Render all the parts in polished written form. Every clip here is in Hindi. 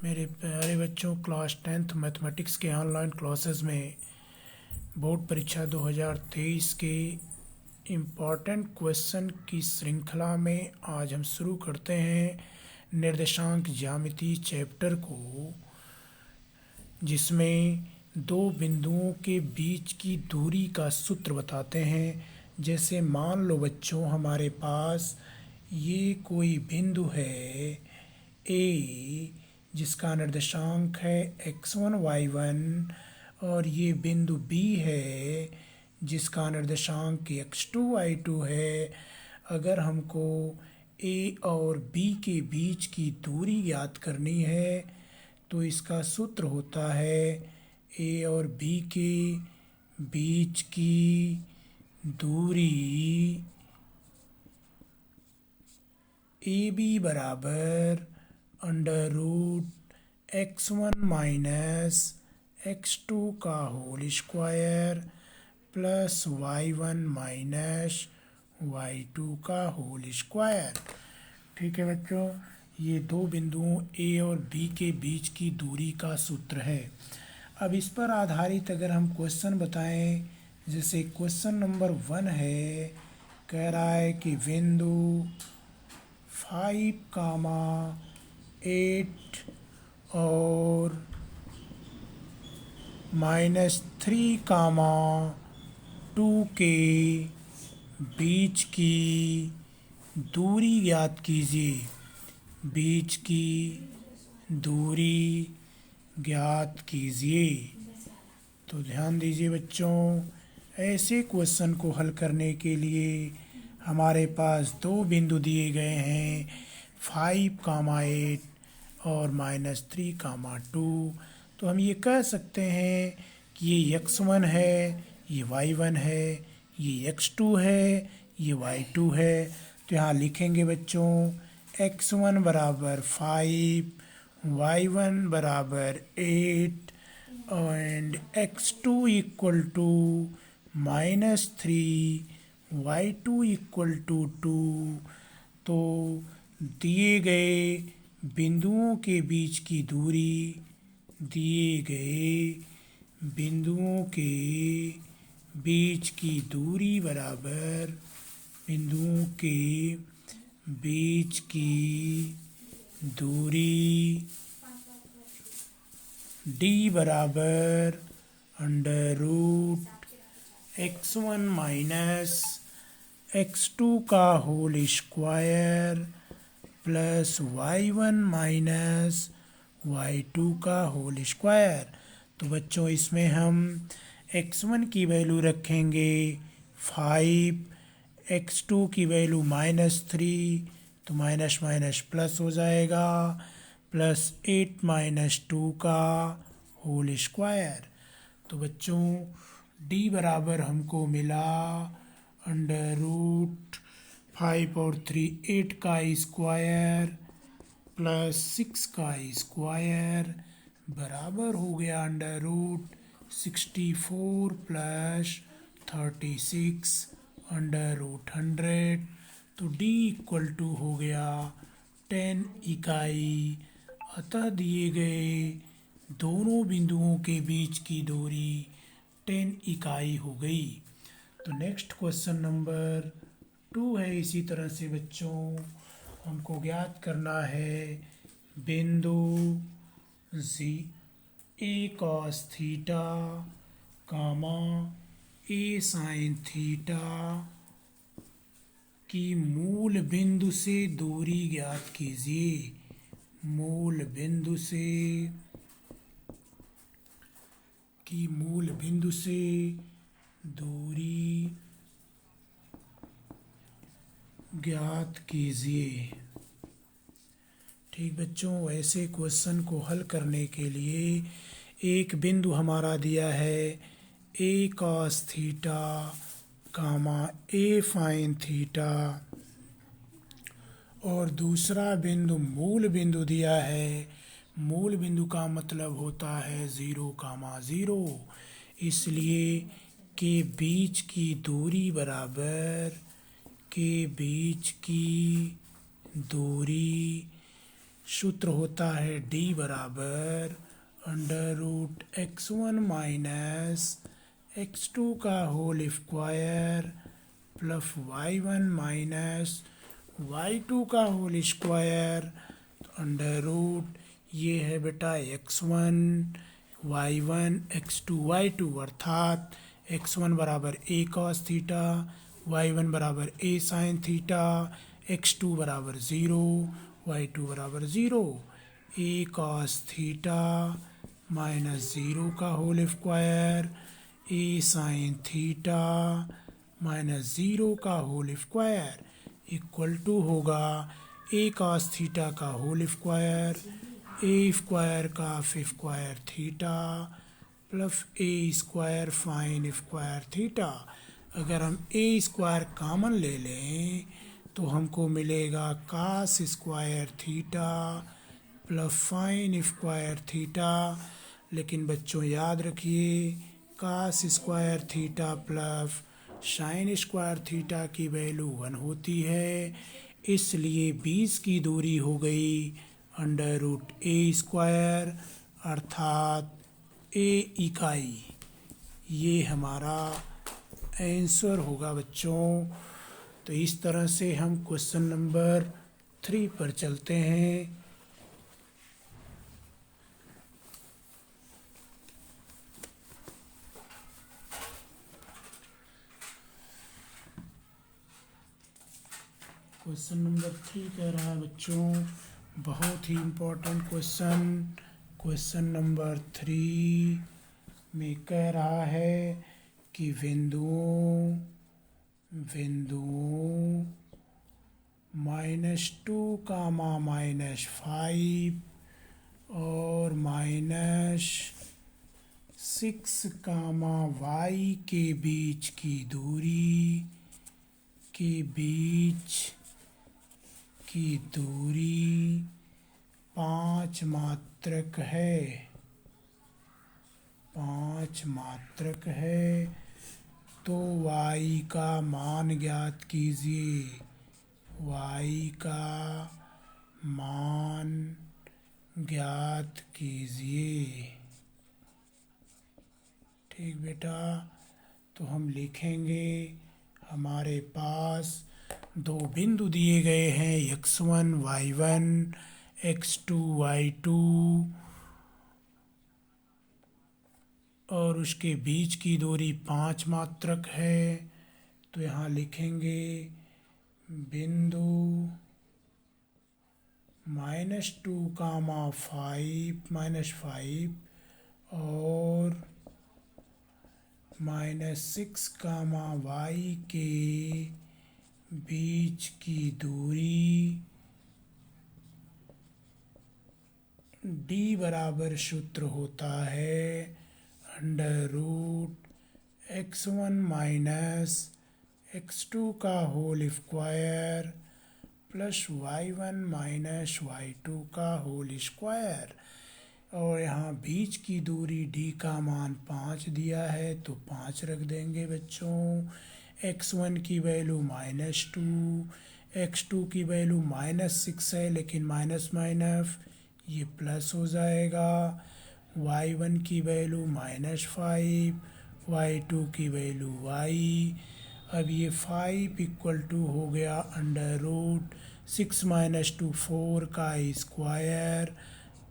मेरे प्यारे बच्चों, क्लास 10th मैथमेटिक्स के ऑनलाइन क्लासेस में बोर्ड परीक्षा 2023 के इम्पॉर्टेंट क्वेश्चन की श्रृंखला में आज हम शुरू करते हैं निर्देशांक ज्यामिति चैप्टर को, जिसमें दो बिंदुओं के बीच की दूरी का सूत्र बताते हैं। जैसे मान लो बच्चों, हमारे पास ये कोई बिंदु है ए, जिसका निर्देशांक है x1 y1, और ये बिंदु बी है जिसका निर्देशांक x2 y2 है। अगर हमको ए और बी के बीच की दूरी ज्ञात करनी है तो इसका सूत्र होता है ए और बी के बीच की दूरी ए बी बराबर under root x1 minus x2 का whole square plus y1 minus y2 का होल स्क्वायर। ठीक है बच्चों, ये दो बिंदुओं ए और बी के बीच की दूरी का सूत्र है। अब इस पर आधारित अगर हम क्वेश्चन बताएं, जैसे क्वेश्चन नंबर 1 है, कह रहा है कि बिंदु 5, 8 और -3, 2 के बीच की दूरी ज्ञात कीजिए। बीच की दूरी ज्ञात कीजिए। तो ध्यान दीजिए बच्चों, ऐसे क्वेश्चन को हल करने के लिए हमारे पास दो बिंदु दिए गए हैं, 5, 8 और -3, 2। तो हम ये कह सकते हैं कि ये x1 है, ये y1 है, ये x2 है, ये y2 है। तो यहाँ लिखेंगे बच्चों x1 बराबर 5, y1 बराबर 8 and x2 equal to -3, y2 equal to 2। तो दिए गए बिंदुओं के बीच की दूरी, दिए गए बिंदुओं के बीच की दूरी बराबर बिंदुओं के बीच की दूरी d बराबर under root x1 minus x2 का whole square plus y1 minus y2 का होल स्क्वायर। तो बच्चों इसमें हम x1 की वैल्यू रखेंगे 5, x2 की वैल्यू -3, तो माइनस माइनस प्लस हो जाएगा, प्लस 8 - 2 का होल स्क्वायर। तो बच्चों d बराबर हमको मिला अंडर रूट 5 और 3 8 का स्क्वायर प्लस 6 का स्क्वायर बराबर हो गया under root 64 plus 36 under root 100। तो d इक्वल टू हो गया 10 इकाई। अतः दिए गए दोनों बिंदुओं के बीच की दूरी 10 इकाई हो गई। तो नेक्स्ट क्वेश्चन नंबर 2 है। इसी तरह से बच्चों हमको ज्ञात करना है बिंदु ए कॉस थीटा, ए साइन थीटा की मूल बिंदु से दूरी ज्ञात कीजिए। मूल बिंदु से दूरी ज्ञात कीजिए। ठीक बच्चों, ऐसे क्वेश्चन को हल करने के लिए एक बिंदु हमारा दिया है A cos theta, A sine theta, और दूसरा बिंदु मूल बिंदु दिया है। मूल बिंदु का मतलब होता है 0, 0। इसलिए के बीच की दूरी बराबर के बीच की दूरी सूत्र होता है d बराबर √x1 माइनस x2 का whole square plus y1 minus y2 का होल स्क्वायर। तो अंडर रूट ये है बेटा x1 y1 x2 y2 अर्थात x1 बराबर a cos थीटा, y1 बराबर a sin थीटा, x2 बराबर 0, y2 बराबर 0। a cos थीटा माइनस 0 का whole square, a sin theta minus 0 का होल स्क्वायर इक्वल टू होगा a cos थीटा का होल स्क्वायर, a स्क्वायर का square theta plus a square sine square theta. अगर हम a स्क्वायर कॉमन ले लें तो हमको मिलेगा cos square theta plus sine square theta. लेकिन बच्चों याद रखिए cos square theta plus sine square theta की वैल्यू 1 होती है, इसलिए बीच की दूरी हो गई अंडर रूट a स्क्वायर अर्थात a इकाई। ये हमारा आंसर होगा बच्चों। तो इस तरह से हम क्वेश्चन नंबर 3 पर चलते हैं। क्वेश्चन नंबर 3 कह रहा है बच्चों, बहुत ही इम्पोर्टेंट क्वेश्चन। क्वेश्चन नंबर 3 में कह रहा है कि बिंदुओं -2, -5 और -6, y के बीच की दूरी 5 मात्रक है। तो y का मान ज्ञात कीजिए, y का मान ज्ञात कीजिए। ठीक बेटा, तो हम लिखेंगे हमारे पास दो बिंदु दिए गए हैं x1 y1 x2 y2 और उसके बीच की दूरी 5 मात्रक है। तो यहाँ लिखेंगे बिंदु -2, 5 और -6, y के बीच की दूरी d बराबर सूत्र होता है under root x1 minus x2 का whole square plus y1 minus y2 का होल स्क्वायर। और यहाँ बीच की दूरी d का मान 5 दिया है तो 5 रख देंगे बच्चों। x1 की वैल्यू -2, x2 की वैल्यू -6 है, लेकिन माइनस माइनस ये प्लस हो जाएगा। y1 की वैल्यू -5, y2 की वैल्यू y। अब ये 5 इक्वल टू हो गया अंडर रूट 6 - 2 4 का स्क्वायर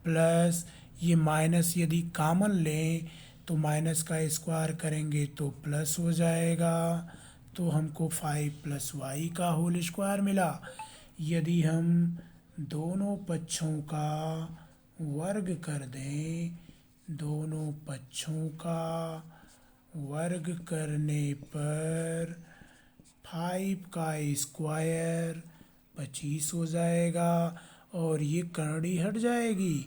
प्लस ये माइनस यदि कॉमन लें तो माइनस का स्क्वायर करेंगे तो प्लस हो जाएगा। तो हमको 5 + y का होल स्क्वायर मिला। यदि हम दोनों पक्षों का वर्ग कर दें, दोनों पक्षों का वर्ग करने पर 5 का स्क्वायर 25 हो जाएगा और ये करड़ी हट जाएगी।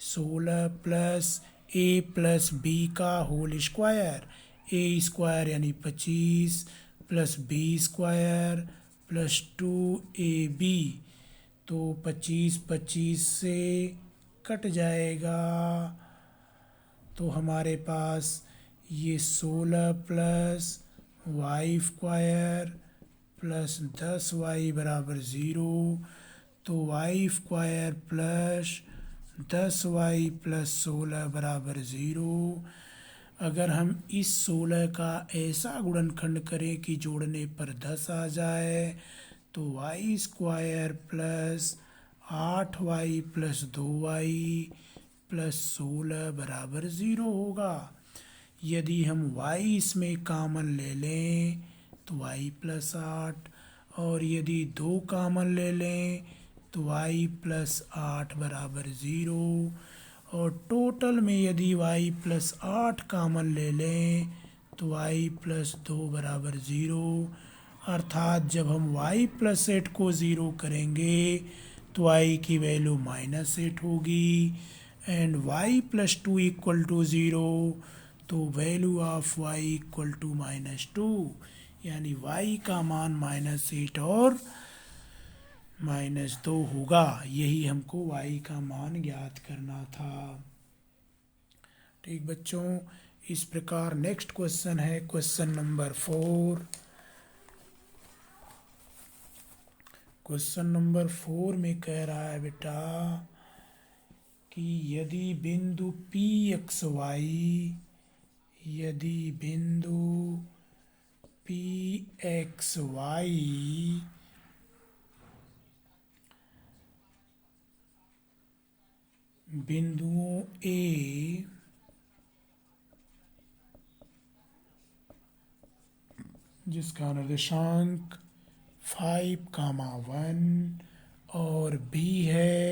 16 + a + b का होल स्क्वायर, a स्क्वायर यानी 25 + b स्क्वायर + 2ab। तो 25 से कट जाएगा तो हमारे पास ये 16 + y स्क्वायर + 10y = 0। तो y square plus 10y plus 16 बराबर 0। अगर हम इस 16 का ऐसा गुणनखंड करें कि जोड़ने पर 10 आ जाए तो y square plus 8y plus 2y plus 16 बराबर 0 होगा। यदि हम y इसमें कॉमन ले लें तो y प्लस 8, और यदि 2 कॉमन ले लें तो y प्लस 8 बराबर 0, और टोटल में यदि y प्लस 8 कॉमन ले लें तो y प्लस 2 बराबर 0। अर्थात जब हम y प्लस 8 को 0 करेंगे तो y की वैल्यू -8 होगी, and y plus 2 equal to 0, तो value of y equal to -2, यानी y का मान -8 और -2 होगा। यही हमको y का मान ज्ञात करना था। ठीक बच्चों, इस प्रकार नेक्स्ट क्वेश्चन है क्वेश्चन नंबर 4। क्वेश्चन नंबर 4 में कह रहा है बेटा कि यदि बिंदु पी एक्स वाई बिंदुओं ए जिसका निर्देशांक 5, 1 और b है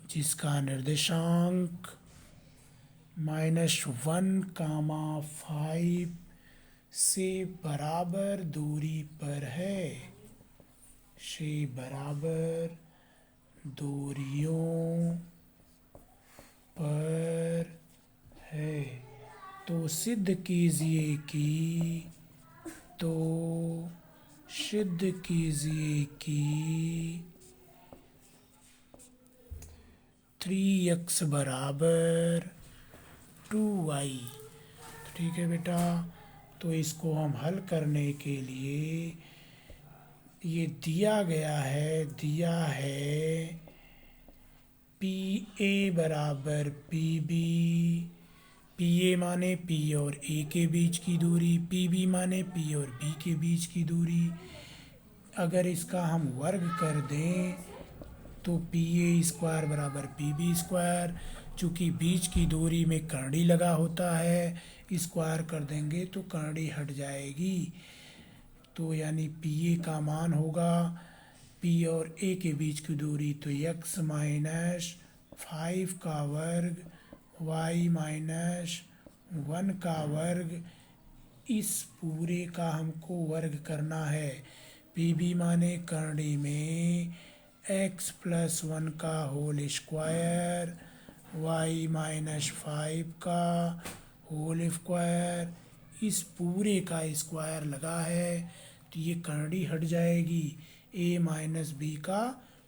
जिसका निर्देशांक -1, 5 से बराबर दूरी पर है, से बराबर दूरियों पर है। तो सिद्ध कीजिए कि 3x बराबर 2y। तो ठीक है बेटा, तो इसको हम हल करने के लिए ये दिया है पी ए बराबर पी बी, पी ए माने पी और ए के बीच की दूरी, पी बी माने पी और बी के बीच की दूरी। अगर इसका हम वर्ग कर दें तो पी ए स्क्वायर बराबर पी बी स्क्वायर, चूँकि बीच की दूरी में करड़ी लगा होता है, स्क्वायर कर देंगे तो करड़ी हट जाएगी। तो यानी पी ए का मान होगा पी और ए के बीच की दूरी, तो x - 5 का वर्ग y - 1 का वर्ग, इस पूरे का हमको वर्ग करना है। पी बी माने करड़ी में x + 1 का होल स्क्वायर, y - 5 का होल स्क्वायर, इस पूरे का स्क्वायर लगा है तो ये करड़ी हट जाएगी। a - b का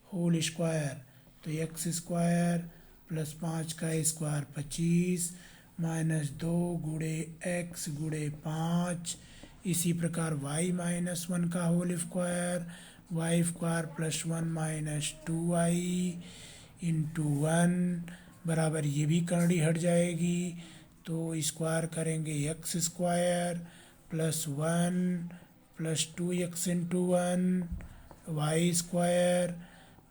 होल स्क्वायर, तो x स्क्वायर + 5 का स्क्वायर 25 -2 गुणे x गुणे 5। इसी प्रकार y - 1 का whole square, y square + 1 - 2y into 1 बराबर, ये भी करड़ी हट जाएगी। तो स्क्वायर करेंगे x square + 1 + 2x into 1, y square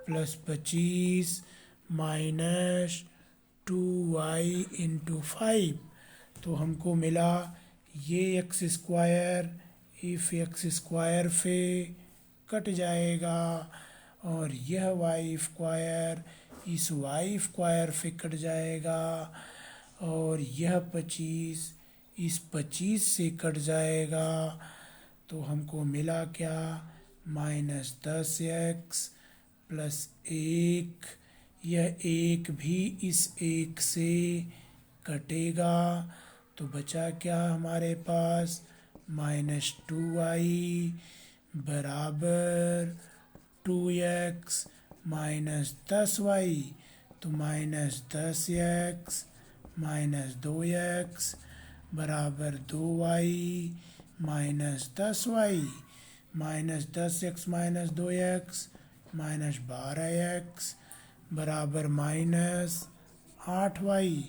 + 25 - 2y into 5। तो हमको मिला ये x स्क्वायर x स्क्वायर से कट जाएगा, और यह y स्क्वायर इस y स्क्वायर से कट जाएगा, और यह 25 इस 25 से कट जाएगा। तो हमको मिला क्या, -10x + 1, यह 1 भी इस 1 से कटेगा, तो बचा क्या हमारे पास, -2y बराबर 2x - 10y, तो -10x - 2x बराबर 2y - 10y, -10x - 2x minus 12x बराबर माइनस 8y।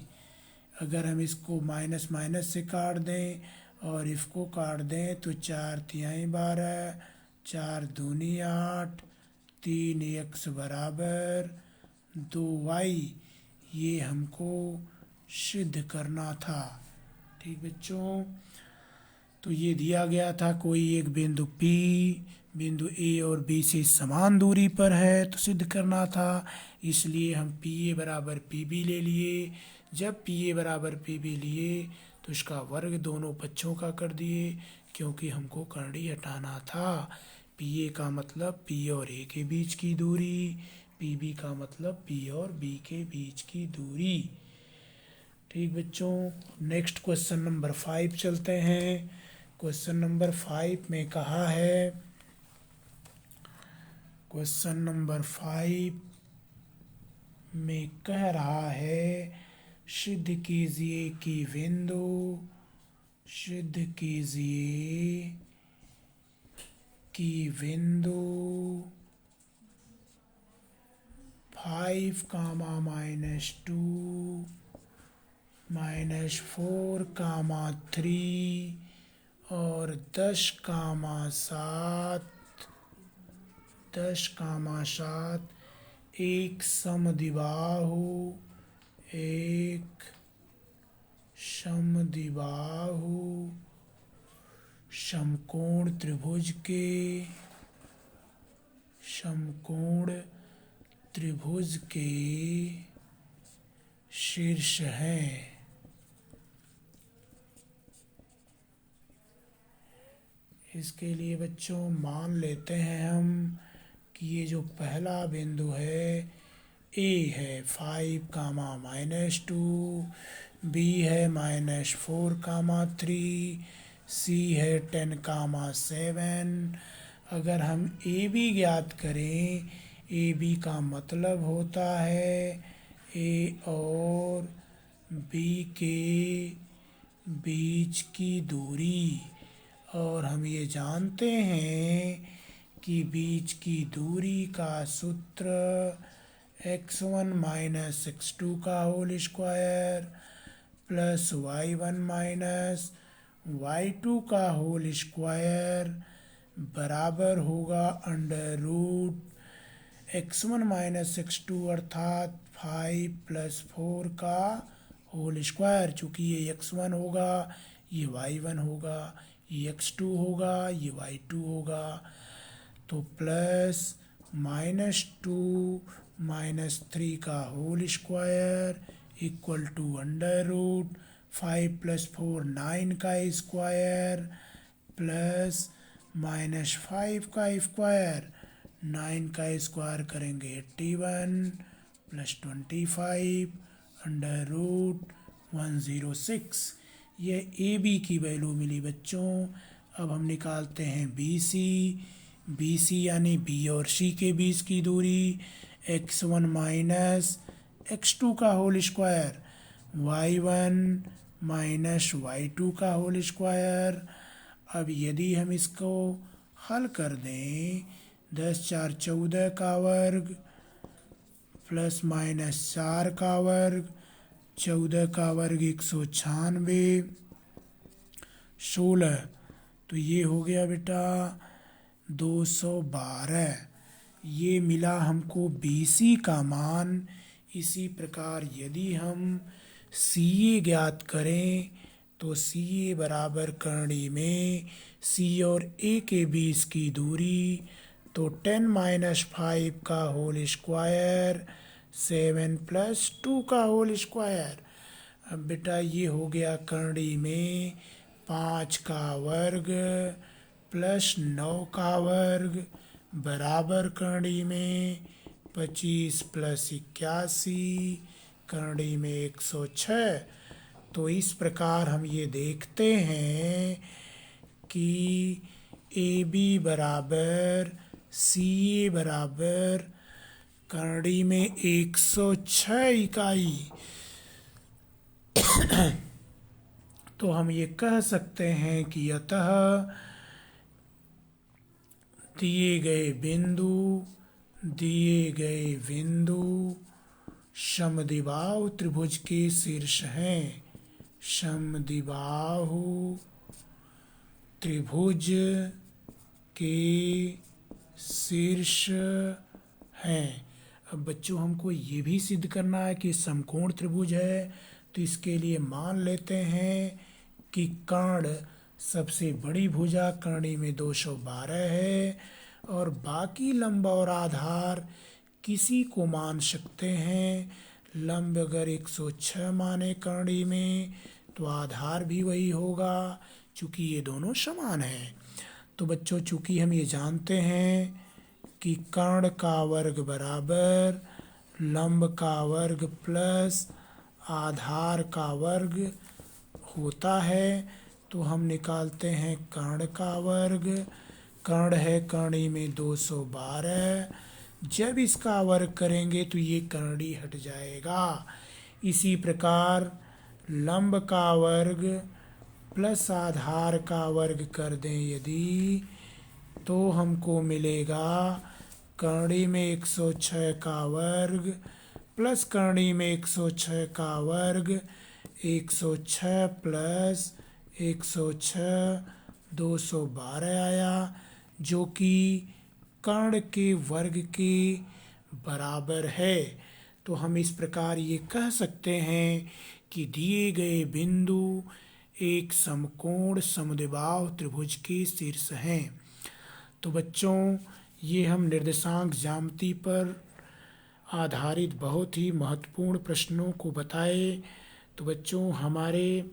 अगर हम इसको माइनस माइनस से काट दें और इसको काट दें तो 4×3 = 12, 4×2 = 8, 3x बराबर 2y। ये हमको सिद्ध करना था। ठीक बच्चों, तो ये दिया गया था कोई एक बिंदु P बिंदु A और B से समान दूरी पर है तो सिद्ध करना था, इसलिए हम PA बराबर PB ले लिए। जब PA बराबर PB लिए तो इसका वर्ग दोनों पक्षों का कर दिए, क्योंकि हमको करड़ी हटाना था। PA का मतलब P और A के बीच की दूरी, PB का मतलब P और B के बीच की दूरी। ठीक बच्चों, नेक्स्ट क्वेश्चन नंबर 5 चलते हैं। क्वेश्चन नंबर 5 में कहा है, क्वेश्चन नंबर 5 में कह रहा है सिद्ध कीजिए कि बिंदु, सिद्ध कीजिए कि बिंदु 5, -2, -4, 3 और 10, 7 एक समद्विबाहु, एक समद्विबाहु समकोण त्रिभुज के, समकोण त्रिभुज के शीर्ष हैं। इसके लिए बच्चों मान लेते हैं हम कि ये जो पहला बिंदु है A है 5, -2, B है -4, 3, C है 10, 7। अगर हम AB ज्ञात करें, AB का मतलब होता है A और B के बीच की दूरी, और हम ये जानते हैं कि बीच की दूरी का सूत्र x1 - x2 का whole square plus y1 - y2 का होल स्क्वायर बराबर होगा √x1 - x2 अर्थात 5 + 4 का होल स्क्वायर। चूँकि ये x1 होगा, ये y1 होगा, ये x2 होगा, ये y2 होगा, तो प्लस -2 - 3 का होल स्क्वायर इक्वल टू √5 + 4 9 का स्क्वायर प्लस -5 का स्क्वायर, 9 का स्क्वायर करेंगे 81 + 25 √106। ये AB की वैल्यू मिली बच्चों। अब हम निकालते हैं BC यानी B और C के बीच की दूरी, x1 - x2 का होल स्क्वायर, y1 - y2 का होल स्क्वायर। अब यदि हम इसको हल कर दें, 10 × 4 = 14 का वर्ग प्लस -4 का वर्ग, 14 का वर्ग 196, 16, तो ये हो गया बेटा 212। ये मिला हमको BC का मान। इसी प्रकार यदि हम CA ज्ञात करें तो CA बराबर करड़ी में C और A के बीच की दूरी, तो 10 - 5 का होल स्क्वायर 7 + 2 का होल स्क्वायर। अब बेटा ये हो गया करड़ी में 5 का वर्ग प्लस 9 का वर्ग बराबर करड़ी में 25 + 81 करड़ी में 106। तो इस प्रकार हम ये देखते हैं कि AB बराबर CA बराबर करड़ी में 106 इकाई। तो हम ये कह सकते हैं कि अतः दिए गए बिंदु दिए गए बिंदु समद्विबाहु त्रिभुज के शीर्ष हैं। समद्विबाहु त्रिभुज के शीर्ष हैं। अब बच्चों हमको ये भी सिद्ध करना है कि समकोण त्रिभुज है, तो इसके लिए मान लेते हैं कि कर्ण सबसे बड़ी भुजा कर्णी में 212 है और बाकी लंब और आधार किसी को मान सकते हैं। लंब अगर 106 माने कर्णी में तो आधार भी वही होगा, चूँकि ये दोनों समान हैं। तो बच्चों चूँकि हम ये जानते हैं कि कर्ण का वर्ग बराबर लंब का वर्ग प्लस आधार का वर्ग होता है, तो हम निकालते हैं कर्ण का वर्ग। कर्ण है कर्णी में 212, जब इसका वर्ग करेंगे तो ये कर्णी हट जाएगा। इसी प्रकार लंब का वर्ग प्लस आधार का वर्ग कर दें यदि, तो हमको मिलेगा कर्णी में 106 का वर्ग प्लस कर्णी में 106 का वर्ग, 106 प्लस 106 212 आया, जो कि कर्ण के वर्ग के बराबर है। तो हम इस प्रकार ये कह सकते हैं कि दिए गए बिंदु एक समकोण समद्विबाहु त्रिभुज के शीर्ष हैं। तो बच्चों ये हम निर्देशांक ज्यामिति पर आधारित बहुत ही महत्वपूर्ण प्रश्नों को बताए। तो बच्चों हमारे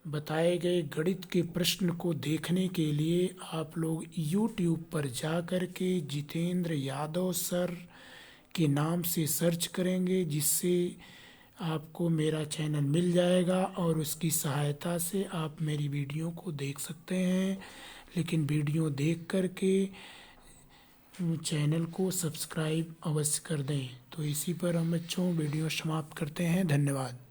बताए गए गणित के प्रश्न को देखने के लिए आप लोग YouTube पर जा कर के जितेंद्र यादव सर के नाम से सर्च करेंगे, जिससे आपको मेरा चैनल मिल जाएगा और उसकी सहायता से आप मेरी वीडियो को देख सकते हैं। लेकिन वीडियो देख कर के चैनल को सब्सक्राइब अवश्य कर दें। तो इसी पर हम बच्चों वीडियो समाप्त करते हैं। धन्यवाद।